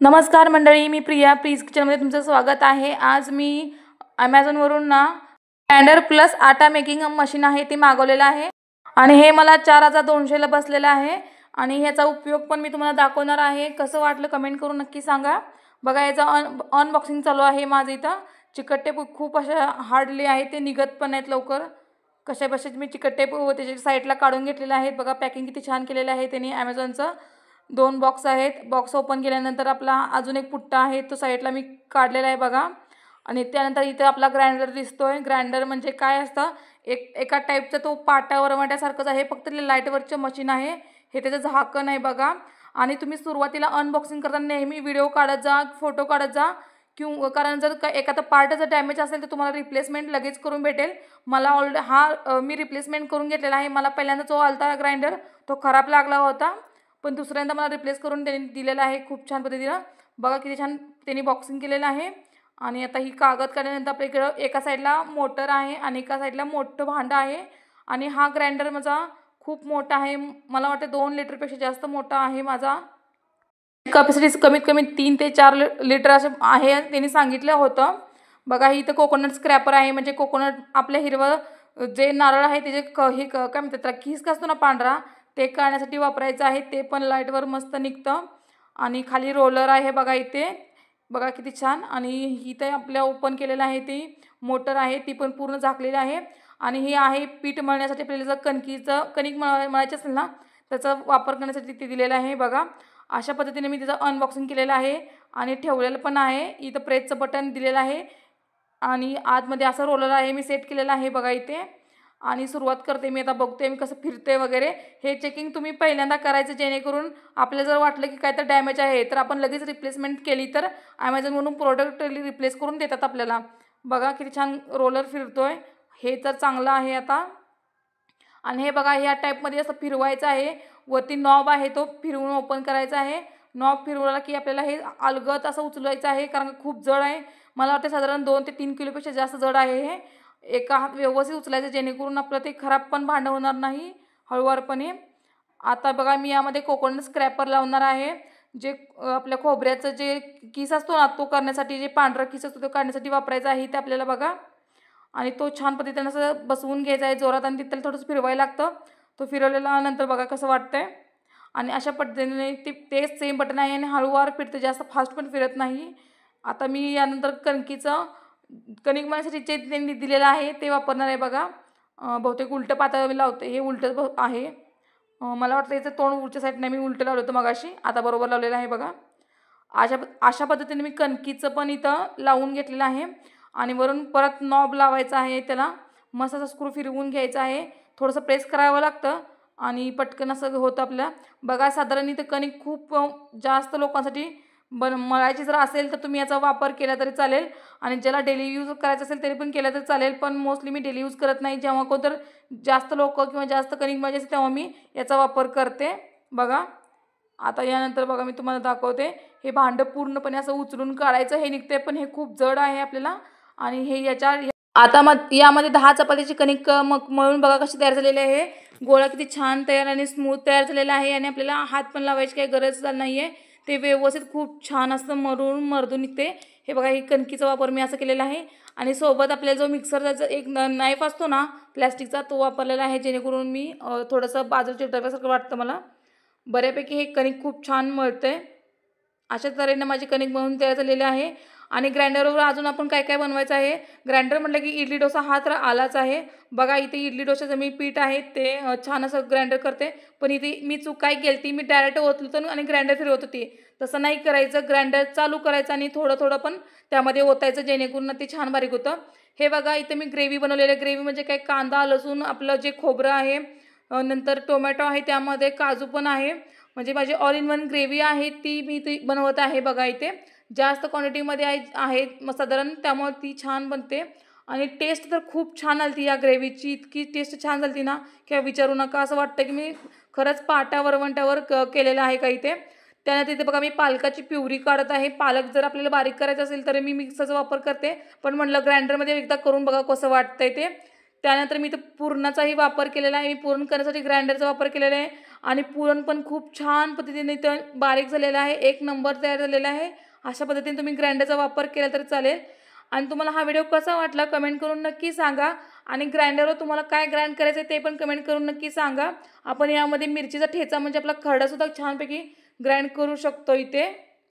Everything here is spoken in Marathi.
नमस्कार मंडळी, मी प्रिया प्लीज किचनमध्ये तुमचं स्वागत आहे। आज मी ॲमेझॉनवरून ग्राइंडर प्लस आटा मेकिंग मशीन आहे ते मागवलेलं आहे आणि हे मला 4200 ला बसलेलं आहे आणि ह्याचा उपयोग पण मी तुम्हाला दाखवणार आहे। कसं वाटलं कमेंट करून नक्की सांगा। बघा याचा अनबॉक्सिंग चालू आहे माझं। इथं चिकट टेप खूप अशा हार्डली आहे, ते निघत पण नाहीत लवकर। कशा बशात मी चिकट टेप त्याच्या साईडला काढून घेतलेला आहे। बघा पॅकिंग किती छान केलेलं आहे त्यांनी ॲमेझॉनचं। 2 बॉक्स आहेत। बॉक्स ओपन केल्यानंतर आपला अजून एक पुट्टा आहे तो साईडला मी काढलेला आहे बघा। आणि त्यानंतर इथे आपला ग्राइंडर दिसतोय। ग्राइंडर म्हणजे काय असतं, एका टाईपचा तो पाट्यावर वाट्यासारखंच आहे, फक्त लाईटवरचं मशीन आहे। हे त्याचं झाकण आहे बघा। आणि तुम्ही सुरुवातीला अनबॉक्सिंग करताना नेहमी व्हिडिओ काढत जा, फोटो काढत जा, कारण जर एखादा पार्ट जर डॅमेज असेल तर तुम्हाला रिप्लेसमेंट लगेच करून भेटेल। मला मी रिप्लेसमेंट करून घेतलेला आहे। मला पहिल्यांदा जो आलता ग्राइंडर तो खराब लागला होता, पण दुसऱ्यांदा मला रिप्लेस करून त्यांनी दिलेला आहे खूप छान पद्धतीने। बघा किती छान त्यांनी बॉक्सिंग केलेलं आहे। आणि आता ही कागद काढल्यानंतर आपल्याकडे एका साईडला मोटर आहे आणि एका साईडला मोठं भांडं आहे। आणि हा ग्राइंडर माझा खूप मोठा आहे, मला वाटतं 2 लिटरपेक्षा जास्त मोठा आहे माझा। कॅपॅसिटी कमीत कमी 3 ते 4 लिटर असं आहे त्यांनी सांगितलं होतं। बघा इथं कोकोनट स्क्रॅपर आहे, म्हणजे कोकोनट आपल्या हिरवं जे नारळ आहे त्याचे काय म्हणतात त्याला, किस असतो ना पांढरा, ते काढण्यासाठी वापरायचं आहे। ते पण लाईटवर मस्त निघतं। आणि खाली रोलर आहे बघा इथे, बघा किती छान। आणि इथे आपल्या ओपन केलेलं आहे ती मोटर आहे, ती पण पूर्ण झाकलेली आहे। आणि हे आहे पीठ मळण्यासाठी, आपल्याला जर कणिक मळायची असेल ना त्याचा वापर करण्यासाठी ते दिलेलं आहे बघा। अशा पद्धतीने मी त्याचं अनबॉक्सिंग केलेलं आहे आणि ठेवलेलं पण आहे। इथं प्रेसचं बटन दिलेलं आहे आणि आतमध्ये असं रोलर आहे, मी सेट केलेलं आहे बघा इथे। आणि सुरुवात करते मी आता, बघते मी कसं फिरते वगैरे। हे चेकिंग तुम्ही पहिल्यांदा करायचं, जेणेकरून आपल्याला जर वाटलं की काय तर डॅमेज आहे तर आपण लगेच रिप्लेसमेंट केली तर ॲमेझॉनवरून प्रोडक्ट रिप्लेस करून देतात आपल्याला। बघा किती छान रोलर फिरतोय, हे तर चांगलं आहे आता। आणि हे बघा ह्या टाईपमध्ये असं फिरवायचं आहे, वरती नॉब आहे तो फिरवून ओपन करायचा आहे। नॉब फिरवला की आपल्याला हे अलगद असं उचलवायचं आहे, कारण खूप जड आहे। मला वाटतं साधारण 2 ते 3 किलोपेक्षा जास्त जड आहे हे। एका हात व्यवस्थित उचलायचं, जेणेकरून आपलं ते खराब पण भांडं होणार नाही हळूवारपणे। आता बघा मी यामध्ये कोकोनट स्क्रॅपर लावणार आहे, जे आपल्या खोबऱ्याचं जे किस असतो ना तो करण्यासाठी, जे पांढरा किस असतो तो काढण्यासाठी वापरायचा आहे ते आपल्याला बघा। आणि तो छान पद्धतीने असं बसवून घ्यायचा आहे जोरात, आणि तिथं थोडंसं फिरवायला लागतं। तो फिरवलेला नंतर बघा कसं वाटतंय। आणि अशा पद्धतीने तेच सेम बटन आहे आणि हळूवार फिरतं, जास्त फास्ट पण फिरत नाही। आता मी यानंतर कणिक मळण्यासाठी जे त्यांनी दिलेलं आहे ते वापरणार आहे बघा। बहुतेक उलटं पातळ मी लावते, हे उलटं आहे। मला वाटतं याचं तोंड उलच्या साईडने मी उलटं लावलं होतं मगाशी, आता बरोबर लावलेलं आहे बघा। अशा पद्धतीने मी कणकीचं पण इथं लावून घेतलेलं आहे। आणि वरून परत नॉब लावायचा आहे, त्याला मस्त असं स्क्रू फिरवून घ्यायचं आहे। थोडंसं प्रेस करावं लागतं आणि पटकन असं होतं आपलं। बघा साधारण इथं कणिक खूप जास्त लोकांसाठी मळायची जर असेल तर तुम्ही याचा वापर केला तरी चालेल, आणि ज्याला डेली यूज करायचं असेल तरी पण केलं तरी चालेल। पण मोस्टली मी डेली यूज करत नाही, जेव्हा कोणतर जास्त लोक किंवा जास्त कणिक मळायची असेल तेव्हा मी याचा वापर करते बघा। आता यानंतर बघा मी तुम्हाला दाखवते, हे भांडं पूर्णपणे असं उचलून काढायचं, हे निघते पण हे खूप जड आहे आपल्याला। आणि हे आता यामध्ये 10 चपातीची कणिक मळून बघा कशी तयार झालेली आहे। गोळा किती छान तयार आणि स्मूथ तयार झालेला आहे, आणि आपल्याला हात पण लावायची काही गरज नाही आहे। ते व्यवस्थित खूप छान असं मर्दून निघते। हे बघा, ही कणकीचा वापर मी असं केलेला आहे। आणि सोबत आपल्याला जो मिक्सरचा एक नाईफ असतो ना प्लॅस्टिकचा, तो वापरलेला आहे, जेणेकरून मी थोडंसं बाजूला चिटकल्यासारखं वाटतं मला। बऱ्यापैकी हे कणिक खूप छान मळतंय। अशा तऱ्हेने माझी कणिक मळून तयार झालेली आहे। आणि ग्राइंडरवर अजून आपण काय काय बनवायचं आहे, ग्राइंडर म्हटलं की इडली डोसा हा तर आलाच आहे बघा। इथे इडली डोशाचं मी पीठ आहे ते छान असं ग्राइंडर करते, पण इथे मी चूक काय केली, मी डायरेक्ट ओतलं होतं आणि ग्राइंडर फिरवत होती। तसं नाही करायचं, ग्राइंडर चालू करायचं आणि थोडं थोडं पण त्यामध्ये ओतायचं, जेणेकरून ते छान बारीक होतं। हे बघा इथे मी ग्रेव्ही बनवलेली आहे। ग्रेव्ही म्हणजे काय, कांदा लसूण, आपलं जे खोबरं आहे, नंतर टोमॅटो आहे, त्यामध्ये काजू पण आहे, म्हणजे माझी ऑल इन वन ग्रेव्ही आहे ती मी बनवत आहे बघा। इथे जास्त क्वांटिटीमध्ये आहे साधारण, त्यामुळे ती छान बनते। आणि टेस्ट तर खूप छान आली या ग्रेव्हीची, इतकी टेस्ट छान झाली ना की विचारू नका। असं वाटतं की मी खरंच पाटा वरवंट्यावर केलेलं आहे का इथे। त्यानंतर इथे बघा मी पालकाची प्युरी काढत आहे। पालक जर आपल्याला बारीक करायचं असेल तर मी मिक्सरचा वापर करते, पण म्हटलं ग्राइंडरमध्ये एकदा करून बघा कसं वाटतंय ते। त्यानंतर मी इथं पुरणाचाही वापर केलेला आहे, मी पुरण करण्यासाठी ग्राइंडरचा वापर केलेला आहे। आणि पुरण पण खूप छान पद्धतीने इथं बारीक झालेला आहे, एक नंबर तयार झालेला आहे। अशा पद्धतीने तुम्ही ग्राइंडरचा वापर केला तर चालेल। आणि तुम्हाला हा व्हिडिओ कसा वाटला कमेंट करून नक्की सांगा आणि ग्राइंडरवर तुम्हाला काय ग्राइंड करायचं ते पण कमेंट करून नक्की सांगा। आपण यामध्ये मिरचीचा ठेचा म्हणजे आपला खरडा सुद्धा छानपैकी ग्राइंड करू शकतो इथे।